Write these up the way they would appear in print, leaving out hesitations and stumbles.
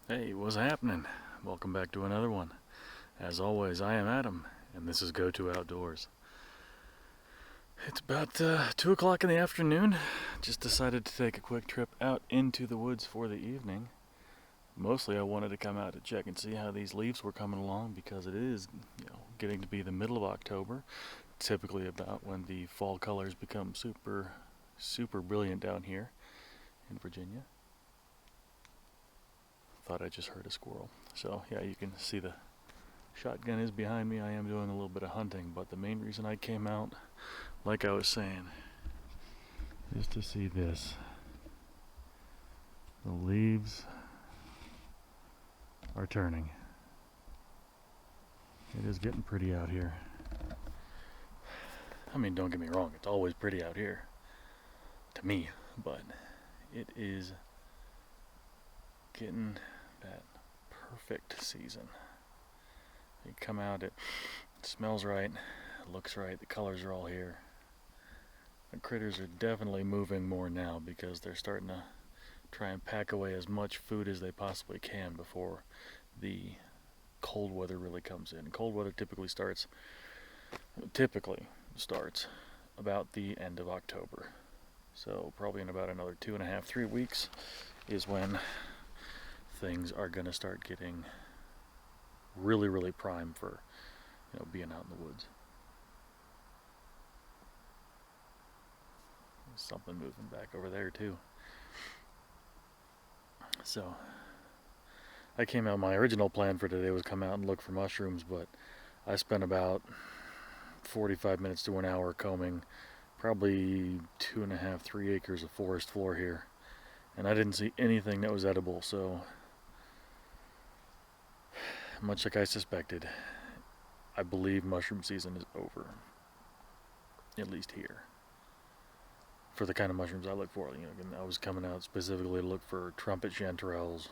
Hey, what's happening? Welcome back to another one. As always, I am Adam, and this is Go To Outdoors. It's about 2 o'clock in the afternoon. Just decided to take a quick trip out into the woods for the evening. Mostly I wanted to come out to check and see how these leaves were coming along because it is, getting to be the middle of October, typically about when the fall colors become super brilliant down here in Virginia. Thought I just heard a squirrel. So, yeah, you can see the shotgun is behind me. I am doing a little bit of hunting, but the main reason I came out, like I was saying, is to see this. The leaves are turning. It is getting pretty out here. I mean, don't get me wrong, it's always pretty out here. To me, but it is getting that perfect season. You come out, it smells right, it looks right, the colors are all here. The critters are definitely moving more now because they're starting to try and pack away as much food as they possibly can before the cold weather really comes in. Cold weather typically starts about the end of October. So probably in about another 2.5, 3 weeks is when things are going to start getting really prime for being out in the woods. There's something moving back over there too. So I came out. My original plan for today was come out and look for mushrooms, but I spent about 45 minutes to an hour combing probably 2.5, 3 acres of forest floor here, and I didn't see anything that was edible. So much like I suspected, I believe mushroom season is over, at least here. For the kind of mushrooms I look for, I was coming out specifically to look for trumpet chanterelles,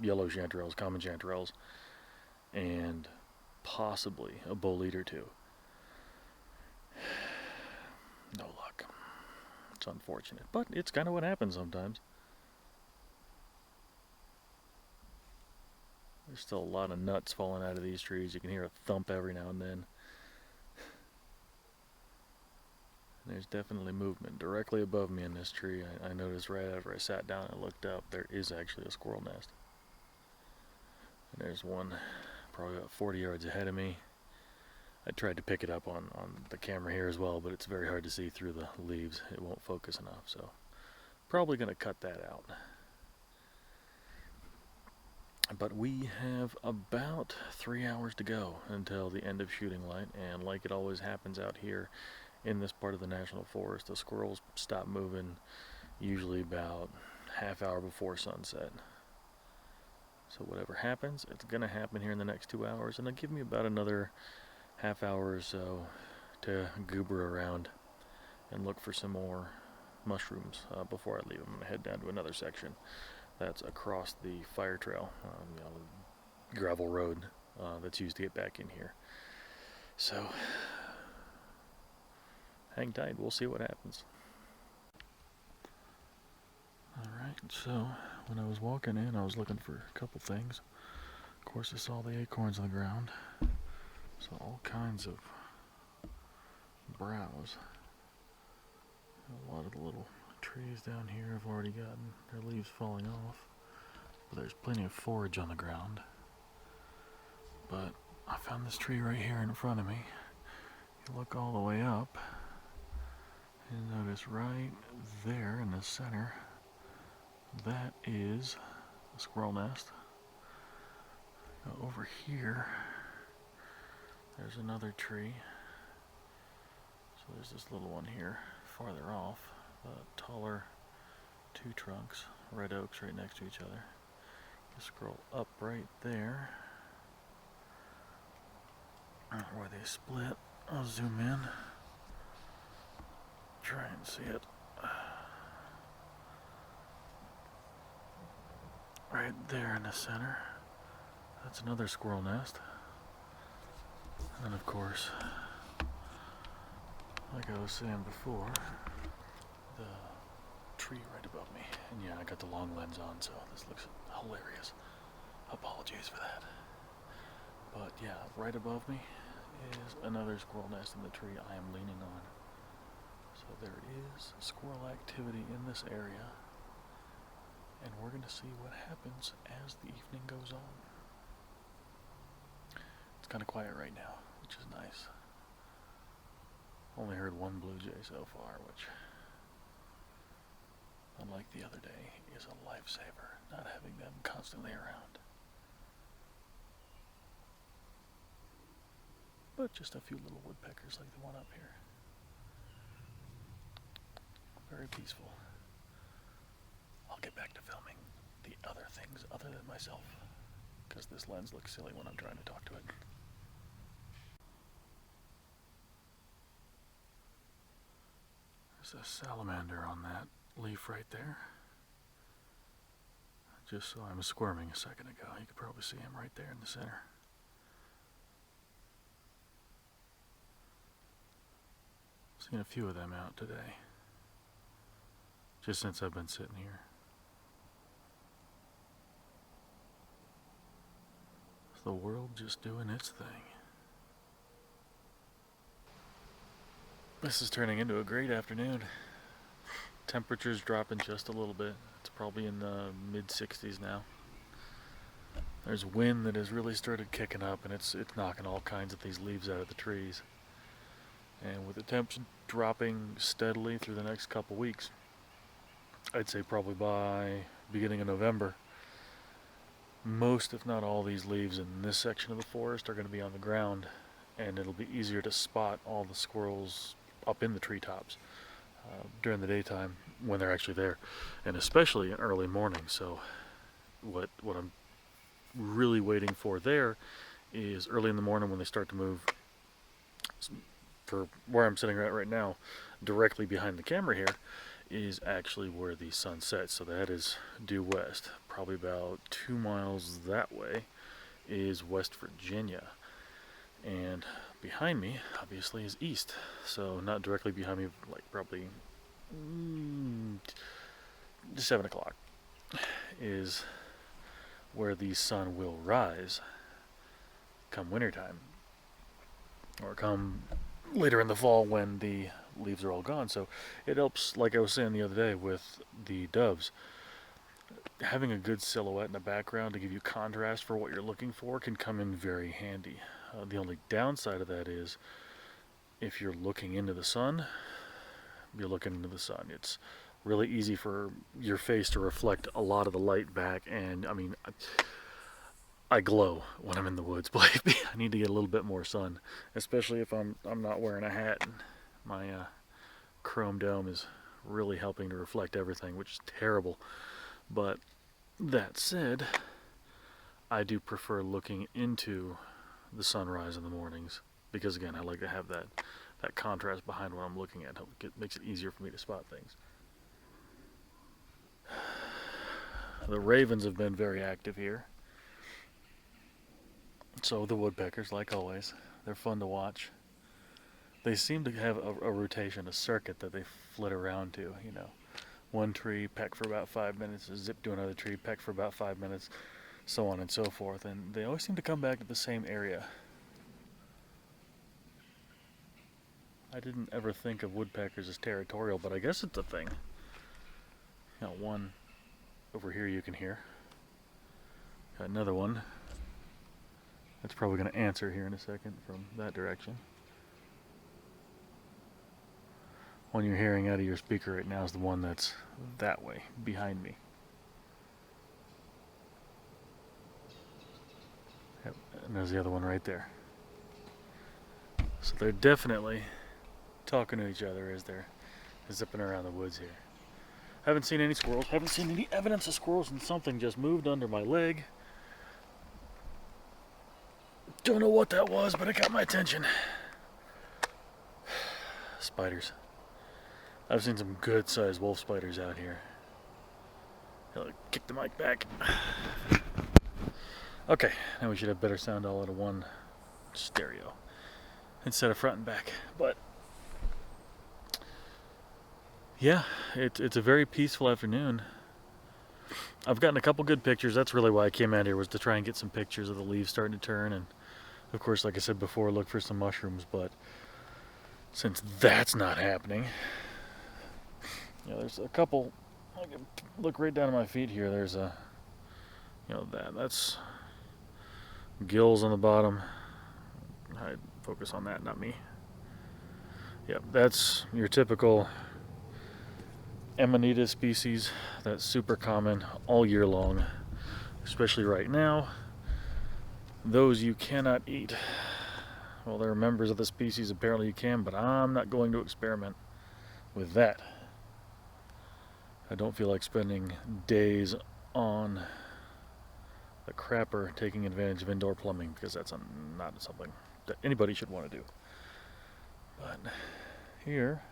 yellow chanterelles, common chanterelles, and possibly a bolete or two. No luck. It's unfortunate, but it's kind of what happens sometimes. There's still a lot of nuts falling out of these trees. You can hear a thump every now and then. There's definitely movement directly above me in this tree. I noticed right after I sat down and looked up, there is actually a squirrel nest. And there's one probably about 40 yards ahead of me. I tried to pick it up on the camera here as well, but it's very hard to see through the leaves. It won't focus enough, so probably going to cut that out. But we have about 3 hours to go until the end of shooting light, and like it always happens out here in this part of the national forest, the squirrels stop moving usually about half hour before sunset. So whatever happens, it's going to happen here in the next 2 hours, and it'll give me about another half hour or so to goober around and look for some more mushrooms before I leave. I'm going to head down to another section that's across the fire trail, the gravel road that's used to get back in here. So hang tight, we'll see what happens. Alright, so when I was walking in, I was looking for a couple things. Of course, I saw the acorns on the ground. Saw all kinds of browse. A lot of the little trees down here have already gotten their leaves falling off. But there's plenty of forage on the ground. But I found this tree right here in front of me. You look all the way up, and notice right there in the center, that is a squirrel nest. Now over here, there's another tree. So there's this little one here, farther off, taller, two trunks, red oaks right next to each other. You scroll up right there, where they split. I'll zoom in, try and see it. Right there in the center, that's another squirrel nest. And of course, like I was saying before, the tree right above me. And yeah, I got the long lens on, so this looks hilarious. Apologies for that. But yeah, right above me is another squirrel nest in the tree I am leaning on. So there is squirrel activity in this area, and we're going to see what happens as the evening goes on. It's kind of quiet right now, which is nice. Only heard one blue jay so far, which, unlike the other day, is a lifesaver, not having them constantly around. But just a few little woodpeckers like the one up here. Very peaceful. I'll get back to filming the other things other than myself, because this lens looks silly when I'm trying to talk to it. There's a salamander on that leaf right there. Just saw him squirming a second ago. You could probably see him right there in the center. Seen a few of them out today, just since I've been sitting here. It's the world just doing its thing. This is turning into a great afternoon. Temperature's dropping just a little bit. It's probably in the mid-60s now. There's wind that has really started kicking up, and it's knocking all kinds of these leaves out of the trees. And with the temps dropping steadily through the next couple weeks, I'd say probably by beginning of November, most if not all these leaves in this section of the forest are going to be on the ground, and it'll be easier to spot all the squirrels up in the treetops during the daytime when they're actually there, and especially in early morning. So what I'm really waiting for there is early in the morning when they start to move. For where I'm sitting right now, directly behind the camera here, is actually where the sun sets. So that is due west. Probably about 2 miles that way is West Virginia. And behind me, obviously, is east. So not directly behind me, like probably 7 o'clock is where the sun will rise come wintertime. Or come later in the fall when the leaves are all gone. So it helps, like I was saying the other day with the doves, having a good silhouette in the background to give you contrast for what you're looking for can come in very handy. The only downside of that is if you're looking into the sun, you're looking into the sun. It's really easy for your face to reflect a lot of the light back, and I mean, I glow when I'm in the woods, believe me. I need to get a little bit more sun, especially if I'm not wearing a hat and my chrome dome is really helping to reflect everything, which is terrible. But that said, I do prefer looking into the sunrise in the mornings because, again, I like to have that contrast behind what I'm looking at. It makes it easier for me to spot things. The ravens have been very active here. So the woodpeckers, like always, they're fun to watch. They seem to have a rotation, a circuit that they flit around to, you know. One tree, peck for about 5 minutes, zip to another tree, peck for about 5 minutes, so on and so forth. And they always seem to come back to the same area. I didn't ever think of woodpeckers as territorial, but I guess it's a thing. Got one over here you can hear. Got another one. That's probably going to answer here in a second from that direction. One you're hearing out of your speaker right now is the one that's that way, behind me. Yep, and there's the other one right there. So they're definitely talking to each other as they're zipping around the woods here. Haven't seen any squirrels, haven't seen any evidence of squirrels, and something just moved under my leg. Don't know what that was, but it got my attention. Spiders. I've seen some good-sized wolf spiders out here. I'll kick the mic back. Okay, now we should have better sound all out of one stereo instead of front and back. But yeah, it's a very peaceful afternoon. I've gotten a couple good pictures. That's really why I came out here, was to try and get some pictures of the leaves starting to turn, and of course, like I said before, look for some mushrooms. But since that's not happening, there's a couple. I can look right down at my feet here. There's a, that's gills on the bottom. I focus on that, not me. Yep, that's your typical Amanita species. That's super common all year long, especially right now. Those you cannot eat. Well, there are members of the species apparently you can, but I'm not going to experiment with that. I don't feel like spending days on the crapper taking advantage of indoor plumbing, because that's not something that anybody should want to do. But here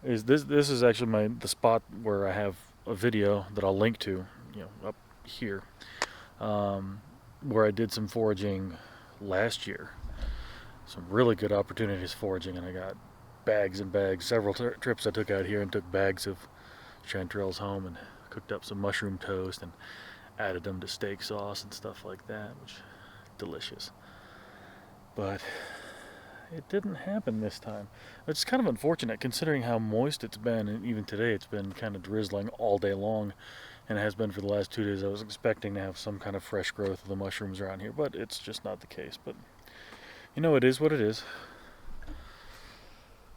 is this is actually the spot where I have a video that I'll link to, up here, where I did some foraging last year. Some really good opportunities foraging, and I got bags and bags. Several trips I took out here and took bags of chanterelles home and cooked up some mushroom toast and added them to steak sauce and stuff like that, which is delicious. But it didn't happen this time. It's kind of unfortunate considering how moist it's been, and even today it's been kind of drizzling all day long, and it has been for the last 2 days. I was expecting to have some kind of fresh growth of the mushrooms around here, but it's just not the case. But it is what it is.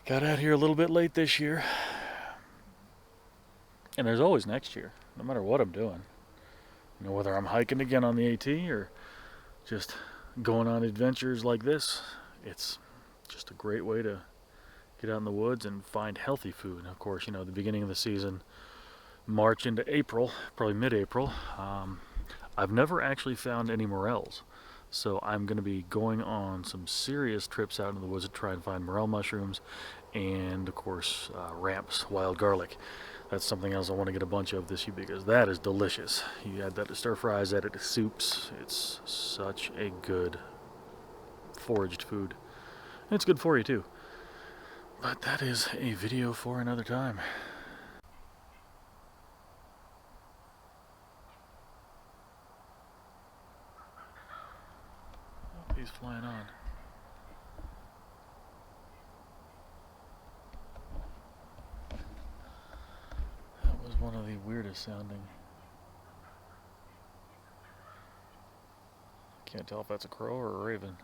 Got out here a little bit late this year, and there's always next year, no matter what I'm doing. Whether I'm hiking again on the AT or just going on adventures like this, it's just a great way to get out in the woods and find healthy food. And of course, the beginning of the season, March into April, probably mid-April, I've never actually found any morels. So I'm going to be going on some serious trips out into the woods to try and find morel mushrooms, and of course ramps, wild garlic. That's something else I want to get a bunch of this year, because that is delicious. You add that to stir fries, add it to soups. It's such a good foraged food. And it's good for you too. But that is a video for another time. Oh, he's flying on. That was one of the weirdest sounding. Can't tell if that's a crow or a raven.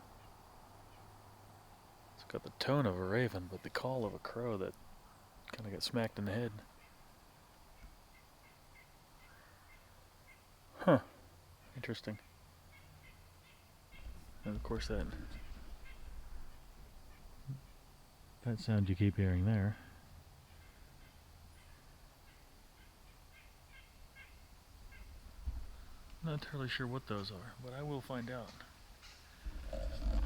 It's got the tone of a raven, but the call of a crow that kind of got smacked in the head. Huh. Interesting. And of course that sound you keep hearing there. Not entirely sure what those are, but I will find out.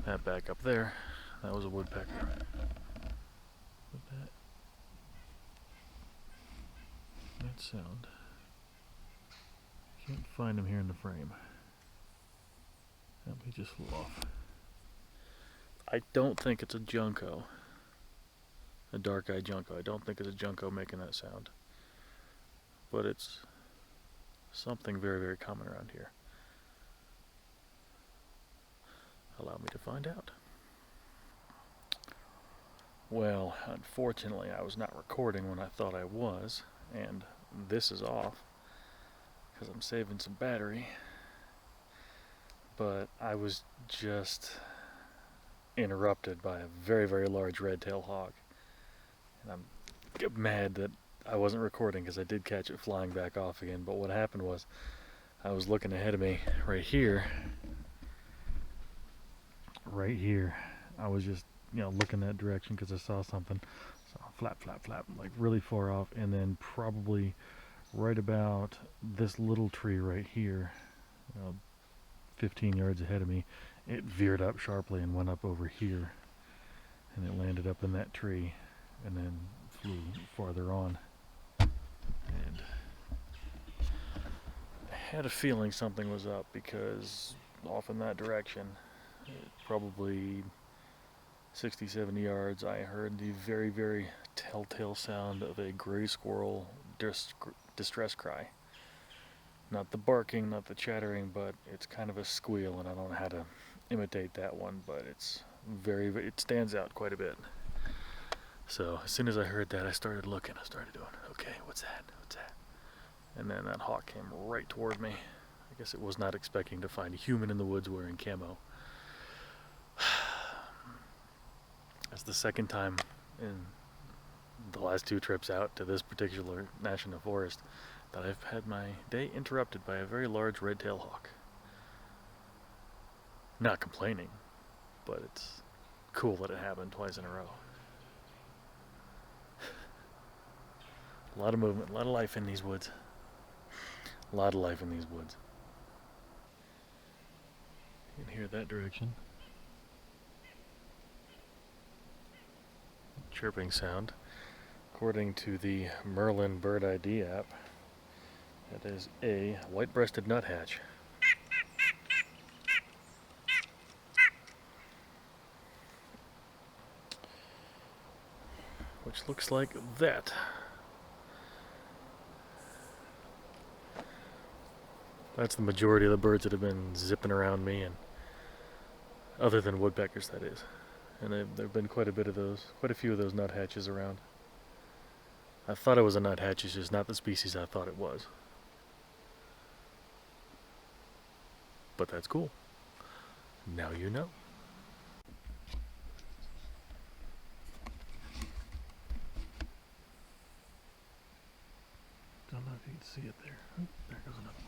That back up there, that was a woodpecker. But that sound, can't find him here in the frame. He just flew off. I don't think it's a junco, a dark-eyed junco. I don't think it's a junco making that sound, but it's something very, very common around here. Allow me to find out. Well, unfortunately, I was not recording when I thought I was, and this is off because I'm saving some battery. But I was just interrupted by a very, very large red-tailed hawk, and I'm mad that I wasn't recording, because I did catch it flying back off again. But what happened was, I was looking ahead of me right here. I was just looking that direction because I saw something. So flap, flap, flap, like really far off, and then probably right about this little tree right here, 15 yards ahead of me, it veered up sharply and went up over here, and it landed up in that tree and then flew farther on. And I had a feeling something was up, because off in that direction, probably 60, 70 yards, I heard the very, very telltale sound of a gray squirrel distress cry. Not the barking, not the chattering, but it's kind of a squeal, and I don't know how to imitate that one, but it's it stands out quite a bit. So as soon as I heard that, I started looking. I started doing, okay, what's that? What's that? And then that hawk came right toward me. I guess it was not expecting to find a human in the woods wearing camo. That's the second time in the last 2 trips out to this particular national forest that I've had my day interrupted by a very large red-tailed hawk. Not complaining, but it's cool that it happened twice in a row. A lot of movement, a lot of life in these woods. A lot of life in these woods. You can hear that direction. Chirping sound. According to the Merlin Bird ID app, that is a white-breasted nuthatch. Which looks like that. That's the majority of the birds that have been zipping around me, and other than woodpeckers, that is. And there have been quite a few of those nuthatches around. I thought it was a nuthatch, it's just not the species I thought it was. But that's cool. Now you know. Don't know if you can see it there. Oh, there goes another one.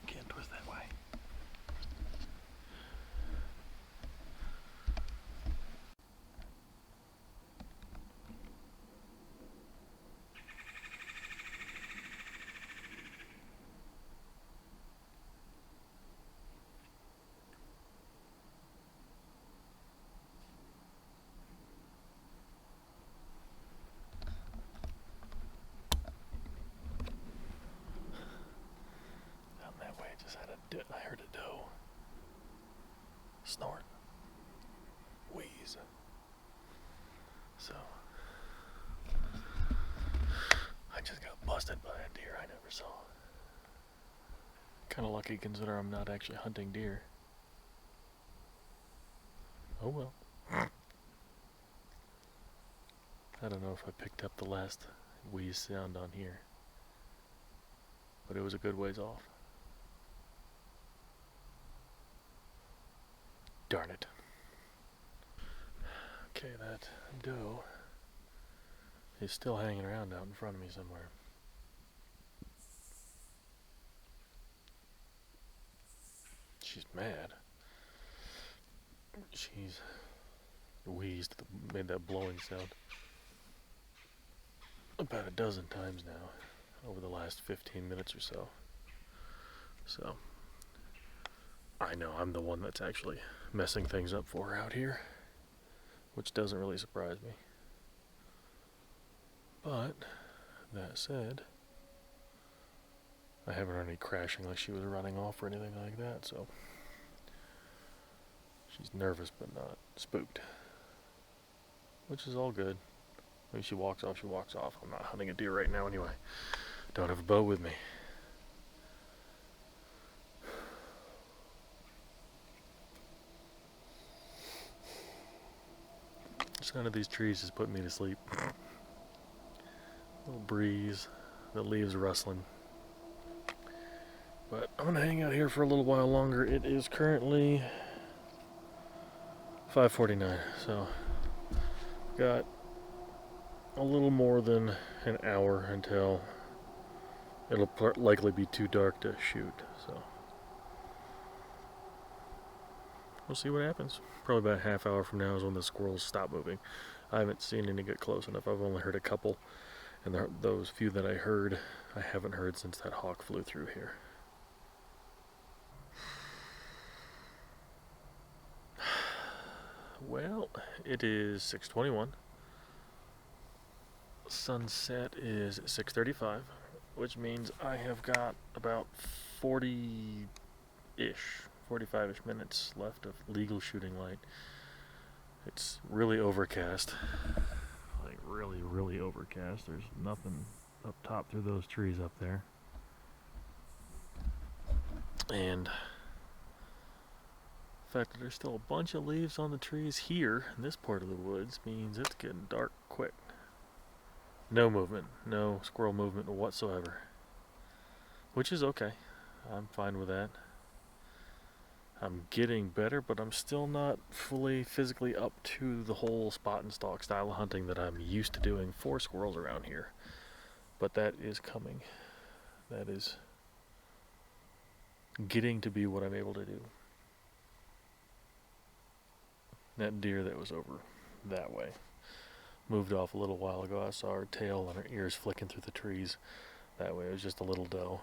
Can't twist that way. Down that way, I heard a doe snort, wheeze. So I just got busted by a deer I never saw. Kind of lucky considering I'm not actually hunting deer. Oh well. I don't know if I picked up the last wheeze sound on here, but it was a good ways off. Darn it. Okay, that doe is still hanging around out in front of me somewhere. She's mad. She's wheezed, made that blowing sound about a dozen times now over the last 15 minutes or so. So I know I'm the one that's actually messing things up for her out here, which doesn't really surprise me. But that said, I haven't heard any crashing like she was running off or anything like that, so she's nervous but not spooked, which is all good. When she walks off, she walks off. I'm not hunting a deer right now anyway. Don't have a bow with me. The sound of these trees is putting me to sleep. Little breeze, the leaves rustling. But I'm gonna hang out here for a little while longer. It is currently 5:49, so got a little more than an hour until it'll likely be too dark to shoot, so we'll see what happens. Probably about a half hour from now is when the squirrels stop moving. I haven't seen any get close enough. I've only heard a couple, and those few that I heard, I haven't heard since that hawk flew through here. Well, it is 6:21. Sunset is 6:35, which means I have got about 40-ish, 45-ish minutes left of legal shooting light It's really overcast. Like really, really overcast. There's nothing up top through those trees up there. And the fact that there's still a bunch of leaves on the trees here in this part of the woods means it's getting dark quick. No movement, no squirrel movement whatsoever. Which is okay. I'm fine with that. I'm getting better, but I'm still not fully physically up to the whole spot and stalk style of hunting that I'm used to doing for squirrels around here. But that is coming. That is getting to be what I'm able to do. That deer that was over that way moved off a little while ago. I saw her tail and her ears flicking through the trees. That way it was just a little doe.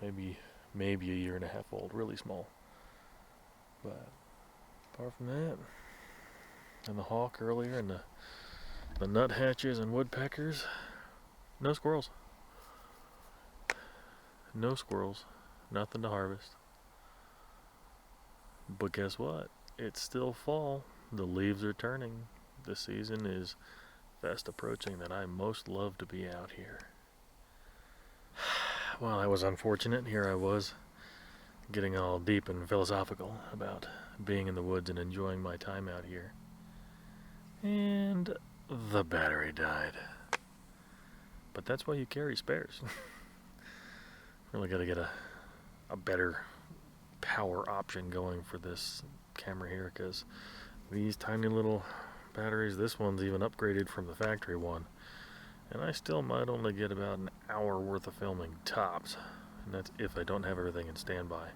Maybe a year and a half old, really small. But apart from that, and the hawk earlier, and the nuthatches and woodpeckers, no squirrels. No squirrels. Nothing to harvest. But guess what? It's still fall. The leaves are turning. The season is fast approaching that I most love to be out here. Well, I was unfortunate. Here I was, getting all deep and philosophical about being in the woods and enjoying my time out here. And the battery died. But that's why you carry spares. Really got to get a better power option going for this camera here, because these tiny little batteries, this one's even upgraded from the factory one, and I still might only get about an hour worth of filming tops, and that's if I don't have everything in standby.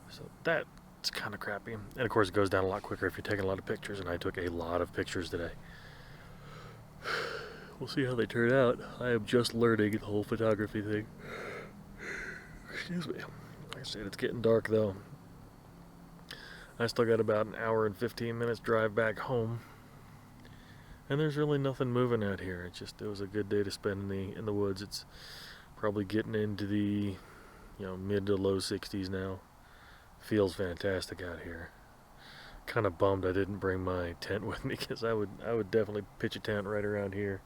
So that's kind of crappy. And of course it goes down a lot quicker if you're taking a lot of pictures, and I took a lot of pictures today. We'll see how they turn out. I am just learning the whole photography thing. Excuse me. Like I said, it's getting dark though. I still got about an hour and 15 minutes drive back home. And there's really nothing moving out here. It was a good day to spend in the woods. It's probably getting into the mid to low 60s now. Feels fantastic out here. Kind of bummed I didn't bring my tent with me, because I would definitely pitch a tent right around here.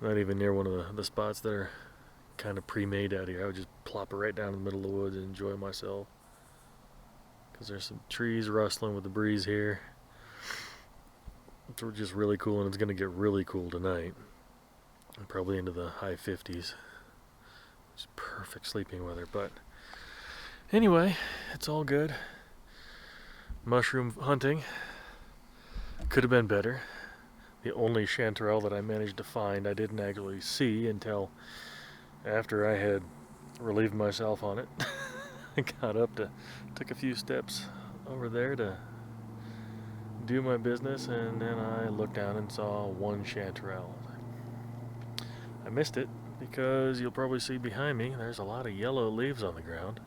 Not even near one of the spots that are kind of pre-made out here. I would just plop it right down in the middle of the woods and enjoy myself. Because there's some trees rustling with the breeze here. It's just really cool, and it's going to get really cool tonight. And probably into the high 50s. It's perfect sleeping weather. But anyway, it's all good. Mushroom hunting could have been better. The only chanterelle that I managed to find I didn't actually see until after I had relieved myself on it. I got up took a few steps over there to do my business, and then I looked down and saw one chanterelle. I missed it because you'll probably see behind me there's a lot of yellow leaves on the ground.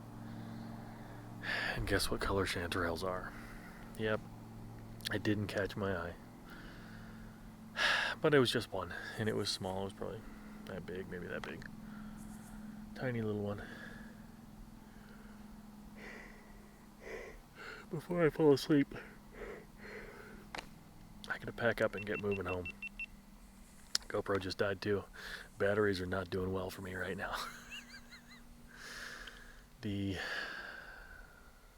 And guess what color chanterelles are? Yep, it didn't catch my eye. But it was just one, and it was small. It was probably that big, maybe that big. Tiny little one. Before I fall asleep, I gotta pack up and get moving home. GoPro just died too. Batteries are not doing well for me right now. The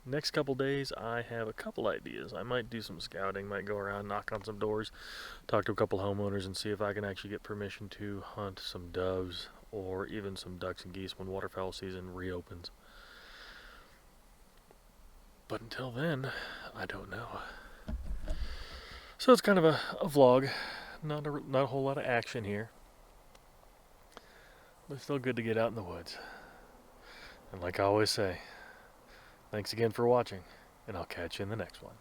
next couple days, I have a couple ideas. I might do some scouting, might go around, knock on some doors, talk to a couple homeowners, and see if I can actually get permission to hunt some doves or even some ducks and geese when waterfowl season reopens. But until then, I don't know. So it's kind of a vlog. Not a whole lot of action here. But it's still good to get out in the woods. And like I always say, thanks again for watching, and I'll catch you in the next one.